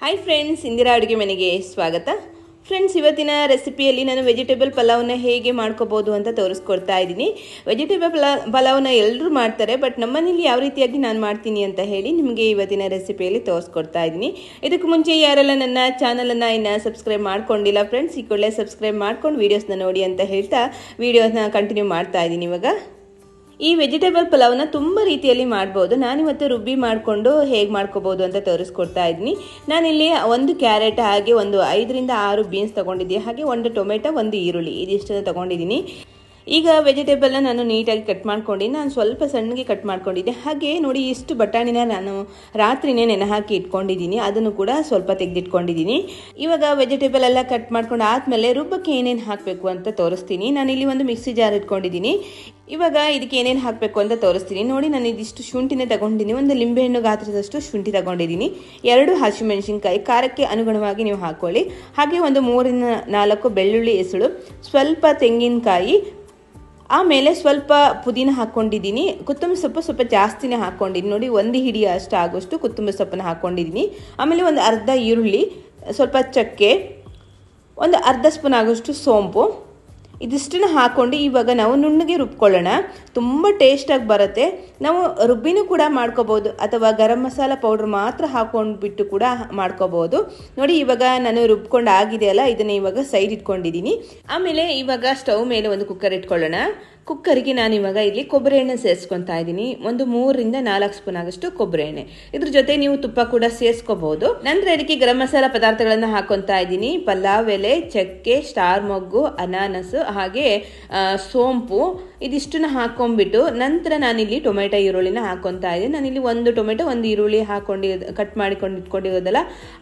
Hi friends, Indira ಅಡುಗೆ ಮನೆಗೆ ಸ್ವಾಗತ. ಫ್ರೆಂಡ್ಸ್, ಇವತ್ತಿನ ರೆಸಿಪಿಯಲ್ಲಿ ನಾನು ವೆಜಿಟೇಬಲ್ ಪಲಾವ್ನ ಹೇಗೆ ಮಾಡ್ಕೋಬೋದು ಅಂತ ತೋರಿಸ್ಕೊಡ್ತಾ ಇದ್ದೀನಿ. ವೆಜಿಟೇಬಲ್ ಪಲಾವ್ನ ಎಲ್ಲರೂ ಮಾಡ್ತಾರೆ, ಬಟ್ ನಮ್ಮನೇಲಿ ಯಾವ ರೀತಿಯಾಗಿ ನಾನು ಮಾಡ್ತೀನಿ ಅಂತ ಹೇಳಿ ನಿಮಗೆ ಇವತ್ತಿನ ರೆಸಿಪಿಯಲ್ಲಿ ತೋರಿಸ್ಕೊಡ್ತಾ ಇದ್ದೀನಿ. ಇದಕ್ಕೂ ಮುಂಚೆ ಯಾರೆಲ್ಲ ನನ್ನ ಚಾನಲನ್ನು ಇನ್ನು ಸಬ್ಸ್ಕ್ರೈಬ್ ಮಾಡ್ಕೊಂಡಿಲ್ಲ ಫ್ರೆಂಡ್ಸ್, ಈ ಕೂಡಲೇ ಸಬ್ಸ್ಕ್ರೈಬ್ ಮಾಡ್ಕೊಂಡು ವೀಡಿಯೋಸ್ನ ನೋಡಿ ಅಂತ ಹೇಳ್ತಾ ವೀಡಿಯೋಸ್ನ ಕಂಟಿನ್ಯೂ ಮಾಡ್ತಾ ಇದ್ದೀನಿ. ಇವಾಗ ಈ ವೆಜಿಟೇಬಲ್ ಪಲಾವ್ನ ತುಂಬ ರೀತಿಯಲ್ಲಿ ಮಾಡ್ಬೋದು. ನಾನಿವತ್ತು ರುಬ್ಬಿ ಮಾಡಿಕೊಂಡು ಹೇಗೆ ಮಾಡ್ಕೋಬೋದು ಅಂತ ತೋರಿಸ್ಕೊಡ್ತಾ ಇದ್ದೀನಿ. ನಾನಿಲ್ಲಿ ಒಂದು ಕ್ಯಾರೆಟ್, ಹಾಗೆ ಒಂದು 5 ರಿಂದ 6 ಬೀನ್ಸ್ ತೊಗೊಂಡಿದ್ದೀನಿ, ಹಾಗೆ ಒಂದು ಟೊಮೆಟೊ, ಒಂದು ಈರುಳ್ಳಿ, ಇದಿಷ್ಟು ತೊಗೊಂಡಿದ್ದೀನಿ. ಈಗ ವೆಜಿಟೇಬಲ್ನ ನಾನು ನೀಟಾಗಿ ಕಟ್ ಮಾಡ್ಕೊಂಡು ನಾನು ಸ್ವಲ್ಪ ಸಣ್ಣಗೆ ಕಟ್ ಮಾಡ್ಕೊಂಡಿದ್ದೆ. ಹಾಗೆ ನೋಡಿ, ಇಷ್ಟು ಬಟಾಣಿನ ನಾನು ರಾತ್ರಿನೇ ನೆನೆ ಹಾಕಿ ಇಟ್ಕೊಂಡಿದ್ದೀನಿ, ಅದನ್ನು ಕೂಡ ಸ್ವಲ್ಪ ತೆಗೆದಿಟ್ಕೊಂಡಿದ್ದೀನಿ. ಇವಾಗ ವೆಜಿಟೇಬಲ್ ಎಲ್ಲ ಕಟ್ ಮಾಡ್ಕೊಂಡು ಆದಮೇಲೆ ರುಬ್ಬಕ್ಕೆ ಏನೇನು ಹಾಕಬೇಕು ಅಂತ ತೋರಿಸ್ತೀನಿ. ನಾನಿಲ್ಲಿ ಒಂದು ಮಿಕ್ಸಿ ಜಾರ್ ಇಟ್ಕೊಂಡಿದ್ದೀನಿ. ಇವಾಗ ಇದಕ್ಕೆ ಏನೇನು ಹಾಕಬೇಕು ಅಂತ ತೋರಿಸ್ತೀನಿ. ನೋಡಿ, ನಾನು ಇದಿಷ್ಟು ಶುಂಠಿನೇ ತಗೊಂಡಿದ್ದೀನಿ, ಒಂದು ಲಿಂಬೆಹಣ್ಣು ಗಾತ್ರದಷ್ಟು ಶುಂಠಿ ತಗೊಂಡಿದ್ದೀನಿ, 2 ಹಸಿಮೆಣಸಿನ್ಕಾಯಿ, ಖಾರಕ್ಕೆ ಅನುಗುಣವಾಗಿ ನೀವು ಹಾಕೊಳ್ಳಿ, ಹಾಗೆ ಒಂದು 3 ರಿಂದ 4 ಬೆಳ್ಳುಳ್ಳಿ ಎಸಳು, ಸ್ವಲ್ಪ ತೆಂಗಿನಕಾಯಿ, ಆಮೇಲೆ ಸ್ವಲ್ಪ ಪುದೀನ ಹಾಕ್ಕೊಂಡಿದ್ದೀನಿ. ಕೊತ್ತಂಬರಿ ಸೊಪ್ಪು ಸ್ವಲ್ಪ ಜಾಸ್ತಿನೇ ಹಾಕ್ಕೊಂಡಿದ್ದೀನಿ. ನೋಡಿ, 1 ಹಿಡಿ ಅಷ್ಟು ಆಗೋಷ್ಟು ಕೊತ್ತಂಬರಿ ಸೊಪ್ಪನ್ನು ಹಾಕ್ಕೊಂಡಿದ್ದೀನಿ. ಆಮೇಲೆ ಒಂದು ಅರ್ಧ ಈರುಳ್ಳಿ, ಸ್ವಲ್ಪ ಚಕ್ಕೆ, ಒಂದು ಅರ್ಧ ಸ್ಪೂನ್ ಆಗೋಷ್ಟು ಸೋಂಪು, ಇದಿಷ್ಟನ್ನು ಹಾಕ್ಕೊಂಡು ಇವಾಗ ನಾವು ನುಣ್ಣಗೆ ರುಬ್ಕೊಳ್ಳೋಣ. ತುಂಬ ಟೇಸ್ಟಾಗಿ ಬರುತ್ತೆ. ನಾವು ರುಬ್ಬಿನೂ ಕೂಡ ಮಾಡ್ಕೋಬೋದು, ಅಥವಾ ಗರಂ ಮಸಾಲ ಪೌಡ್ರ್ ಮಾತ್ರ ಹಾಕೊಂಡ್ಬಿಟ್ಟು ಕೂಡ ಮಾಡ್ಕೋಬೋದು. ನೋಡಿ, ಇವಾಗ ನಾನು ರುಬ್ಕೊಂಡು ಆಗಿದೆಯಲ್ಲ, ಇದನ್ನು ಇವಾಗ ಸೈಡ್ ಇಟ್ಕೊಂಡಿದ್ದೀನಿ. ಆಮೇಲೆ ಇವಾಗ ಸ್ಟವ್ ಮೇಲೆ ಒಂದು ಕುಕ್ಕರ್ ಇಟ್ಕೊಳ್ಳೋಣ. ಕುಕ್ಕರಿಗೆ ನಾನು ಇವಾಗ ಇಲ್ಲಿ ಕೊಬ್ಬರಿ ಎಣ್ಣೆ ಸೇರಿಸ್ಕೊತಾ ಇದ್ದೀನಿ, ಒಂದು 3 ರಿಂದ 4 ಸ್ಪೂನ್ ಆಗೋಷ್ಟು ಕೊಬ್ಬರಿ ಎಣ್ಣೆ. ಇದ್ರ ಜೊತೆ ನೀವು ತುಪ್ಪ ಕೂಡ ಸೇರಿಸ್ಕೋಬಹುದು. ನಂತರ ಇದಕ್ಕೆ ಗರಂ ಮಸಾಲ ಪದಾರ್ಥಗಳನ್ನು ಹಾಕೊತಾ ಇದ್ದೀನಿ. ಪಲಾವ್ ಎಲೆ, ಚಕ್ಕೆ, ಸ್ಟಾರ್ ಮೊಗ್ಗು, ಅನಾನಸ್, ಹಾಗೆ ಸೋಂಪು, ಇದಿಷ್ಟನ್ನ ಹಾಕೊಂಡ್ಬಿಟ್ಟು ನಂತರ ನಾನಿಲ್ಲಿ ಟೊಮೆಟೊ, ಈರುಳ್ಳಿನ ಹಾಕೊತಾ ಇದ್ದೀನಿ. ನಾನಿಲ್ಲಿ ಒಂದು ಟೊಮೆಟೊ, ಒಂದು ಈರುಳ್ಳಿ ಕಟ್ ಮಾಡಿಕೊಂಡು ಇಟ್ಕೊಂಡಿರೋದಲ್ಲ,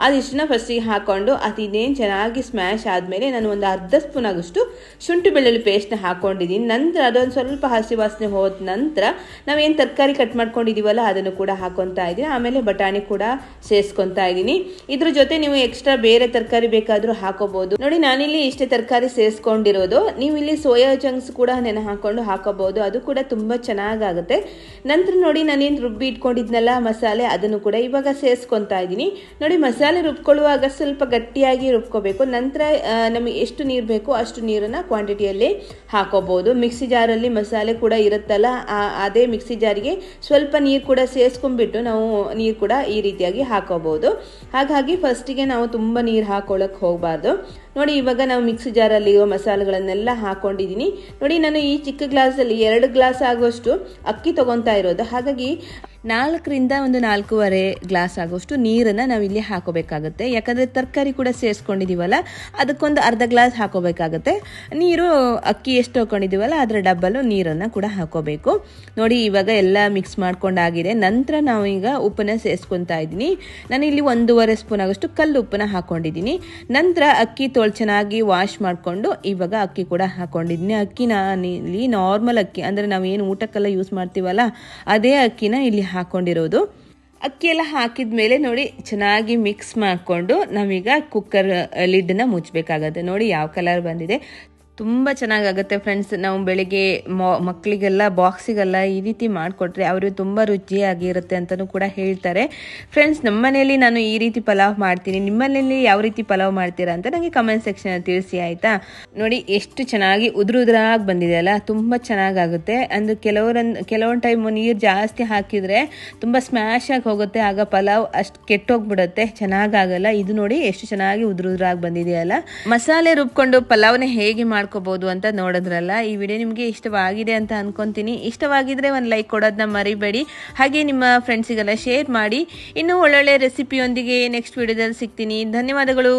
ಅದಿಷ್ಟನ್ನ ಫಸ್ಟಿಗೆ ಹಾಕೊಂಡು ಅದಿನ್ನೇನು ಚೆನ್ನಾಗಿ ಸ್ಮ್ಯಾಶ್ ಆದಮೇಲೆ ನಾನು ಒಂದು ಅರ್ಧ ಸ್ಪೂನ್ ಆಗೋಷ್ಟು ಶುಂಠಿ ಬೆಳ್ಳುಳ್ಳಿ ಪೇಸ್ಟ್ನ ಹಾಕೊಂಡಿದ್ದೀನಿ. ನಂತರ ಅದೊಂದು ಸ್ವಲ್ಪ ಹಸಿ ವಾಸನೆ ಹೋದ ನಂತರ ನಾವೇನು ತರಕಾರಿ ಕಟ್ ಮಾಡ್ಕೊಂಡಿದ್ದೀವಲ್ಲ ಅದನ್ನು ಕೂಡ ಹಾಕೊತಾ ಇದ್ದೀನಿ. ಆಮೇಲೆ ಬಟಾಣಿ ಕೂಡ ಸೇರಿಸ್ಕೊತಾ ಇದ್ದೀನಿ. ಇದ್ರ ಜೊತೆ ನೀವು ಎಕ್ಸ್ಟ್ರಾ ಬೇರೆ ತರಕಾರಿ ಬೇಕಾದರೂ ಹಾಕೋಬಹುದು. ನೋಡಿ, ನಾನಿಲ್ಲಿ ಇಷ್ಟೇ ತರಕಾರಿ ಸೇರಿಸ್ಕೊಂಡಿರೋದು. ನೀವು ಇಲ್ಲಿ ಸೋಯಾ ಚಂಕ್ಸ್ ಕೂಡ ನೆನೆ ಹಾಕೋಬಹುದು, ಅದು ಕೂಡ ತುಂಬಾ ಚೆನ್ನಾಗಾಗುತ್ತೆ. ನಂತರ ನೋಡಿ, ನಾನೇನು ರುಬ್ಬಿ ಇಟ್ಕೊಂಡಿದ್ನಲ್ಲ ಮಸಾಲೆ, ಅದನ್ನು ಕೂಡ ಇವಾಗ ಸೇರಿಸ್ಕೊತಾ ಇದ್ದೀನಿ. ನೋಡಿ, ಮಸಾಲೆ ರುಬ್ಕೊಳ್ಳುವಾಗ ಸ್ವಲ್ಪ ಗಟ್ಟಿಯಾಗಿ ರುಬ್ಕೋಬೇಕು. ನಂತರ ನಮಗೆ ಎಷ್ಟು ನೀರು ಬೇಕು ಅಷ್ಟು ನೀರನ್ನ ಕ್ವಾಂಟಿಟಿಯಲ್ಲಿ ಹಾಕೋಬಹುದು. ಮಿಕ್ಸಿ ಜಾರಲ್ಲಿ ಮಸಾಲೆ ಕೂಡ ಇರುತ್ತಲ್ಲ, ಅದೇ ಮಿಕ್ಸಿ ಜಾರಿಗೆ ಸ್ವಲ್ಪ ನೀರು ಕೂಡ ಸೇರಿಸ್ಕೊಂಡ್ಬಿಟ್ಟು ನಾವು ನೀರು ಕೂಡ ಈ ರೀತಿಯಾಗಿ ಹಾಕೋಬಹುದು. ಹಾಗಾಗಿ ಫಸ್ಟಿಗೆ ನಾವು ತುಂಬ ನೀರು ಹಾಕೊಳ್ಳೋಕೆ ಹೋಗಬಾರ್ದು. ನೋಡಿ, ಇವಾಗ ನಾವು ಮಿಕ್ಸಿ ಜಾರಲ್ಲಿ ಮಸಾಲೆಗಳನ್ನೆಲ್ಲ ಹಾಕೊಂಡಿದ್ದೀನಿ. ನೋಡಿ, ನಾನು ಈ ಚಿಕ್ಕ ಗ್ಲಾಸಲ್ಲಿ 2 ಗ್ಲಾಸ್ ಆಗೋಷ್ಟು ಅಕ್ಕಿ ತಗೊತಾ ಇರೋದು. ಹಾಗಾಗಿ 4 ರಿಂದ 4.5 ಗ್ಲಾಸ್ ಆಗೋಷ್ಟು ನೀರನ್ನು ನಾವಿಲ್ಲಿ ಹಾಕೋಬೇಕಾಗುತ್ತೆ. ಯಾಕಂದರೆ ತರಕಾರಿ ಕೂಡ ಸೇರಿಸ್ಕೊಂಡಿದ್ದೀವಲ್ಲ, ಅದಕ್ಕೊಂದು ಅರ್ಧ ಗ್ಲಾಸ್ ಹಾಕೋಬೇಕಾಗುತ್ತೆ. ನೀರು ಅಕ್ಕಿ ಎಷ್ಟು ಹಾಕೊಂಡಿದ್ದೀವಲ್ಲ ಅದರ ಡಬ್ಬಲು ನೀರನ್ನು ಕೂಡ ಹಾಕೋಬೇಕು. ನೋಡಿ, ಇವಾಗ ಎಲ್ಲ ಮಿಕ್ಸ್ ಮಾಡ್ಕೊಂಡಾಗಿದೆ. ನಂತರ ನಾವು ಈಗ ಉಪ್ಪನ್ನ ಸೇರಿಸ್ಕೊತಾ ಇದ್ದೀನಿ. ನಾನು ಇಲ್ಲಿ 1.5 ಸ್ಪೂನ್ ಆಗೋಷ್ಟು ಕಲ್ಲು ಉಪ್ಪನ್ನ ಹಾಕೊಂಡಿದ್ದೀನಿ. ನಂತರ ಅಕ್ಕಿ ಚೆನ್ನಾಗಿ ವಾಶ್ ಮಾಡಿಕೊಂಡು ಇವಾಗ ಅಕ್ಕಿ ಕೂಡ ಹಾಕೊಂಡಿದ್ದೀನಿ. ಅಕ್ಕಿ ಇಲ್ಲಿ ನಾರ್ಮಲ್ ಅಕ್ಕಿ, ಅಂದರೆ ನಾವೇನು ಊಟಕ್ಕೆಲ್ಲ ಯೂಸ್ ಮಾಡ್ತೀವಲ್ಲ ಅದೇ ಅಕ್ಕಿನ ಇಲ್ಲಿ ಹಾಕೊಂಡಿರೋದು. ಅಕ್ಕಿ ಎಲ್ಲ ಹಾಕಿದ ಮೇಲೆ ನೋಡಿ, ಚೆನ್ನಾಗಿ ಮಿಕ್ಸ್ ಮಾಡಿಕೊಂಡು ನಾವೀಗ ಕುಕ್ಕರ್ ಲಿಡ್ನ ಮುಚ್ಚಬೇಕಾಗತ್ತೆ. ನೋಡಿ, ಯಾವ ಕಲರ್ ಬಂದಿದೆ, ತುಂಬ ಚೆನ್ನಾಗಾಗುತ್ತೆ ಫ್ರೆಂಡ್ಸ್. ನಾವು ಬೆಳಿಗ್ಗೆ ಮಕ್ಕಳಿಗೆಲ್ಲ ಬಾಕ್ಸಿಗೆಲ್ಲ ಈ ರೀತಿ ಮಾಡಿಕೊಟ್ರೆ ಅವರು ತುಂಬ ರುಚಿಯಾಗಿರುತ್ತೆ ಅಂತಲೂ ಕೂಡ ಹೇಳ್ತಾರೆ. ಫ್ರೆಂಡ್ಸ್, ನಮ್ಮ ಮನೆಯಲ್ಲಿ ನಾನು ಈ ರೀತಿ ಪಲಾವ್ ಮಾಡ್ತೀನಿ. ನಿಮ್ಮ ಮನೆಯಲ್ಲಿ ಯಾವ ರೀತಿ ಪಲಾವ್ ಮಾಡ್ತೀರಾ ಅಂತ ನನಗೆ ಕಮೆಂಟ್ ಸೆಕ್ಷನಲ್ಲಿ ತಿಳಿಸಿ, ಆಯಿತಾ? ನೋಡಿ, ಎಷ್ಟು ಚೆನ್ನಾಗಿ ಉದುರಾಗಿ ಬಂದಿದೆ ಅಲ್ಲ, ತುಂಬ ಚೆನ್ನಾಗಾಗುತ್ತೆ. ಅಂದರೆ ಕೆಲವೊಂದು ಟೈಮ್ ನೀರು ಜಾಸ್ತಿ ಹಾಕಿದರೆ ತುಂಬ ಸ್ಮ್ಯಾಶ್ ಆಗಿ ಹೋಗುತ್ತೆ, ಆಗ ಪಲಾವ್ ಅಷ್ಟು ಕೆಟ್ಟೋಗ್ಬಿಡುತ್ತೆ, ಚೆನ್ನಾಗಾಗಲ್ಲ. ಇದು ನೋಡಿ, ಎಷ್ಟು ಚೆನ್ನಾಗಿ ಉದುರಾಗಿ ಬಂದಿದೆಯಲ್ಲ. ಮಸಾಲೆ ರುಬ್ಕೊಂಡು ಪಲಾವ್ನ ಹೇಗೆ ಮಾಡ್ಕೋಬಹುದು ಅಂತ ನೋಡಿದ್ರಲ್ಲ. ಈ ವಿಡಿಯೋ ನಿಮಗೆ ಇಷ್ಟವಾಗಿದೆ ಅಂತ ಅನ್ಕೊಂತೀನಿ. ಇಷ್ಟವಾಗಿದ್ರೆ ಒಂದು ಲೈಕ್ ಕೊಡೋದನ್ನ ಮರಿಬೇಡಿ. ಹಾಗೆ ನಿಮ್ಮ ಫ್ರೆಂಡ್ಸಿಗೆಲ್ಲ ಶೇರ್ ಮಾಡಿ. ಇನ್ನೂ ಒಳ್ಳೊಳ್ಳೆ ರೆಸಿಪಿಯೊಂದಿಗೆ ನೆಕ್ಸ್ಟ್ ವಿಡಿಯೋದಲ್ಲಿ ಸಿಗ್ತೀನಿ. ಧನ್ಯವಾದಗಳು.